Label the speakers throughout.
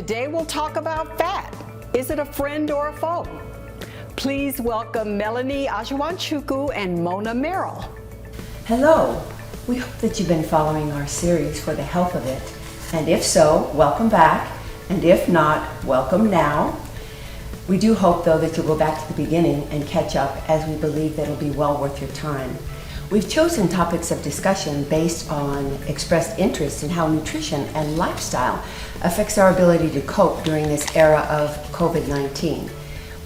Speaker 1: Today we'll talk about fat. Is it a friend or a foe? Please welcome Melanie Ajanwachuku and Mona Merrill.
Speaker 2: Hello. We hope that you've been following our series for the health of it. And if so, welcome back. And if not, welcome now. We do hope, though, that you'll go back to the beginning and catch up, as we believe that it'll be well worth your time. We've chosen topics of discussion based on expressed interest in how nutrition and lifestyle affects our ability to cope during this era of COVID-19.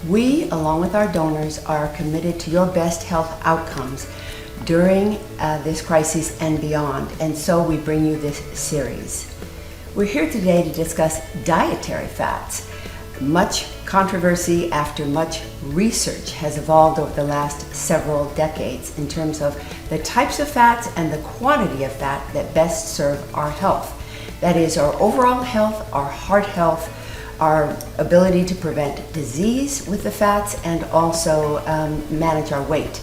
Speaker 2: We, along with our donors, are committed to your best health outcomes during this crisis and beyond, and so we bring you this series. We're here today to discuss dietary fats. Much controversy after much research has evolved over the last several decades in terms of the types of fats and the quantity of fat that best serve our health. That is, our overall health, our heart health, our ability to prevent disease with the fats, and also manage our weight.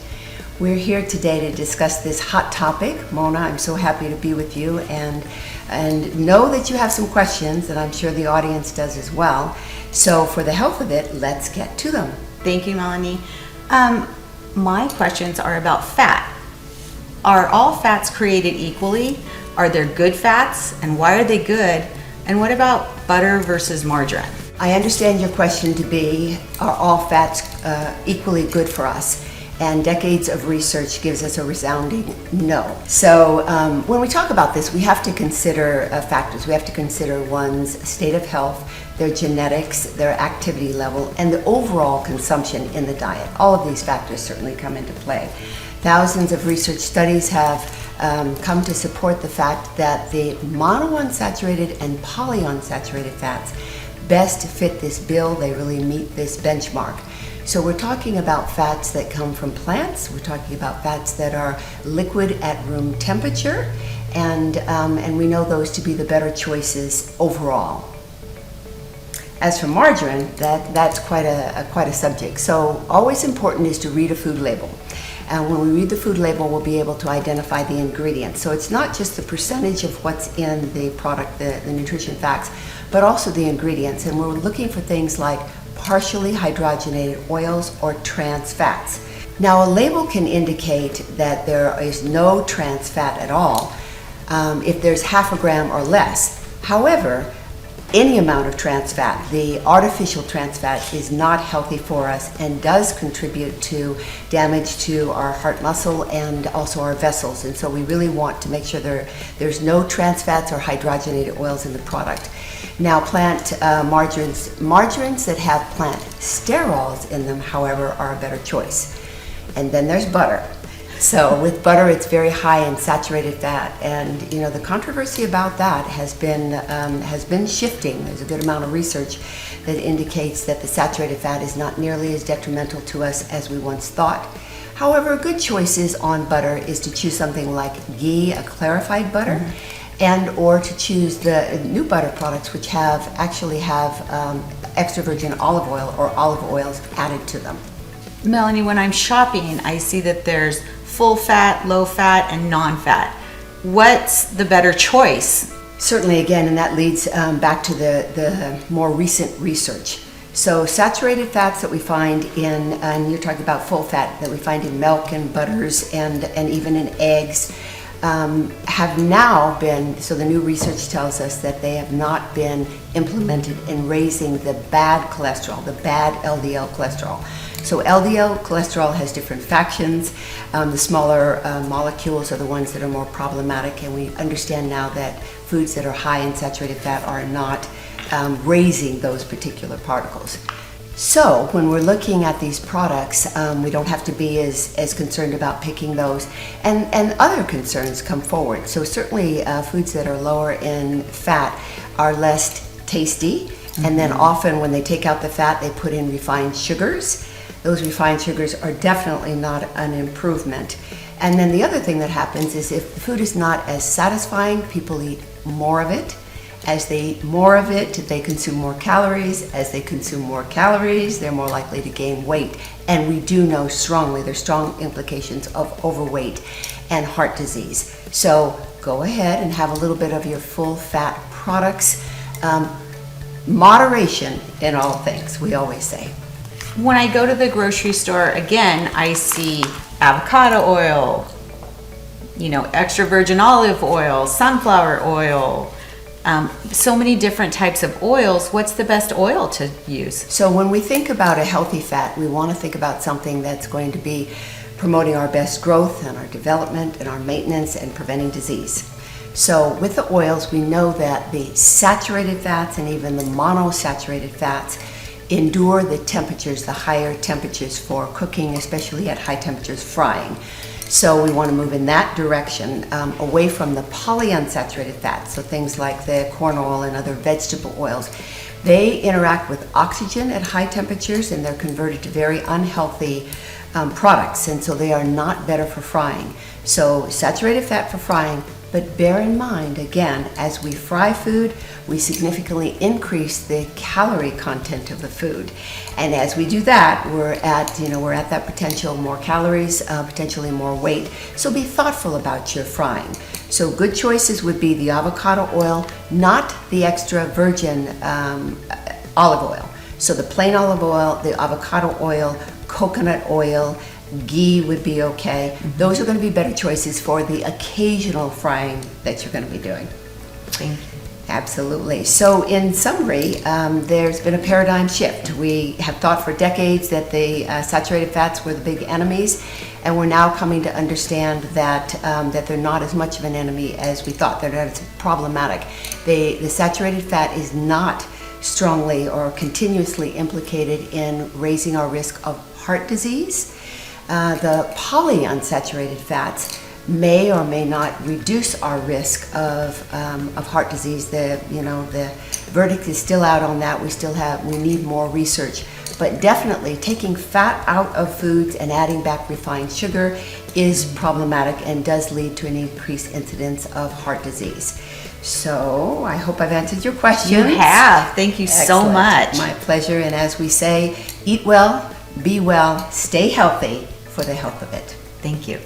Speaker 2: We're here today to discuss this hot topic. Mona, I'm so happy to be with you and know that you have some questions, and I'm sure the audience does as well. So for the health of it, let's get to them.
Speaker 3: Thank you, Melanie. My questions are about fat. Are all fats created equally? Are there good fats, and why are they good? And what about butter versus margarine?
Speaker 2: I understand your question to be, are all fats equally good for us? And decades of research gives us a resounding no. So when we talk about this, we have to consider factors. We have to consider one's state of health, their genetics, their activity level, and the overall consumption in the diet. All of these factors certainly come into play. Thousands of research studies have come to support the fact that the monounsaturated and polyunsaturated fats best fit this bill. They really meet this benchmark. So we're talking about fats that come from plants. We're talking about fats that are liquid at room temperature, and we know those to be the better choices overall. As for margarine, that's quite a subject. So always important is to read a food label. And when we read the food label, we'll be able to identify the ingredients. So it's not just the percentage of what's in the product, the nutrition facts, but also the ingredients. And we're looking for things like partially hydrogenated oils or trans fats. Now, a label can indicate that there is no trans fat at all if there's half a gram or less. However, any amount of trans fat, the artificial trans fat, is not healthy for us and does contribute to damage to our heart muscle and also our vessels. And so we really want to make sure there's no trans fats or hydrogenated oils in the product. Now, plant margarines that have plant sterols in them, however, are a better choice. And then there's butter. So with butter, it's very high in saturated fat, and the controversy about that has been shifting. There's a good amount of research that indicates that the saturated fat is not nearly as detrimental to us as we once thought. However, a good choice on butter is to choose something like ghee, a clarified butter, and or to choose the new butter products, which actually have extra virgin olive oil or olive oils added to them.
Speaker 3: Melanie, when I'm shopping, I see that there's full fat, low fat, and non-fat. What's the better choice?
Speaker 2: Certainly, again, and that leads back to the more recent research. So saturated fats that we find in, and you're talking about full fat, that we find in milk and butters and even in eggs, have now been, so the new research tells us that they have not been implemented in raising the bad cholesterol, the bad LDL cholesterol. So LDL cholesterol has different factions. The smaller molecules are the ones that are more problematic, and we understand now that foods that are high in saturated fat are not raising those particular particles. So when we're looking at these products, we don't have to be as concerned about picking those, and other concerns come forward. So certainly foods that are lower in fat are less tasty, and then often when they take out the fat, they put in refined sugars. Those refined sugars are definitely not an improvement. And then the other thing that happens is if the food is not as satisfying, people eat more of it. As they eat more of it, they consume more calories. As they consume more calories, they're more likely to gain weight. And we do know strongly there's strong implications of overweight and heart disease. So go ahead and have a little bit of your full fat products. moderation in all things, we always say.
Speaker 3: When I go to the grocery store, again, I see avocado oil, extra virgin olive oil, sunflower oil, so many different types of oils. What's the best oil to use?
Speaker 2: So when we think about a healthy fat, we want to think about something that's going to be promoting our best growth and our development and our maintenance and preventing disease. So with the oils, we know that the saturated fats and even the monosaturated fats endure the temperatures, the higher temperatures for cooking, especially at high temperatures frying. So we want to move in that direction, away from the polyunsaturated fats, so things like the corn oil and other vegetable oils. They interact with oxygen at high temperatures and they're converted to very unhealthy products, and so they are not better for frying. So saturated fat for frying, but bear in mind, again, as we fry food, we significantly increase the calorie content of the food. And as we do that, we're at that potential more calories, potentially more weight. So be thoughtful about your frying. So good choices would be the avocado oil, not the extra virgin olive oil. So the plain olive oil, the avocado oil, coconut oil, ghee would be okay. Those are going to be better choices for the occasional frying that you're going to be doing.
Speaker 3: Thank you.
Speaker 2: Absolutely. So in summary, there's been a paradigm shift. We have thought for decades that the saturated fats were the big enemies, and we're now coming to understand that that they're not as much of an enemy as we thought. They're not as problematic. The saturated fat is not strongly or continuously implicated in raising our risk of heart disease. The polyunsaturated fats may or may not reduce our risk of heart disease. The verdict is still out on that. We need more research. But definitely taking fat out of foods and adding back refined sugar is problematic and does lead to an increased incidence of heart disease. So I hope I've answered your questions.
Speaker 3: You have. Thank you so
Speaker 2: Excellent.
Speaker 3: much.
Speaker 2: My pleasure. And as we say, eat well, be well, stay healthy for the health of it.
Speaker 3: Thank you.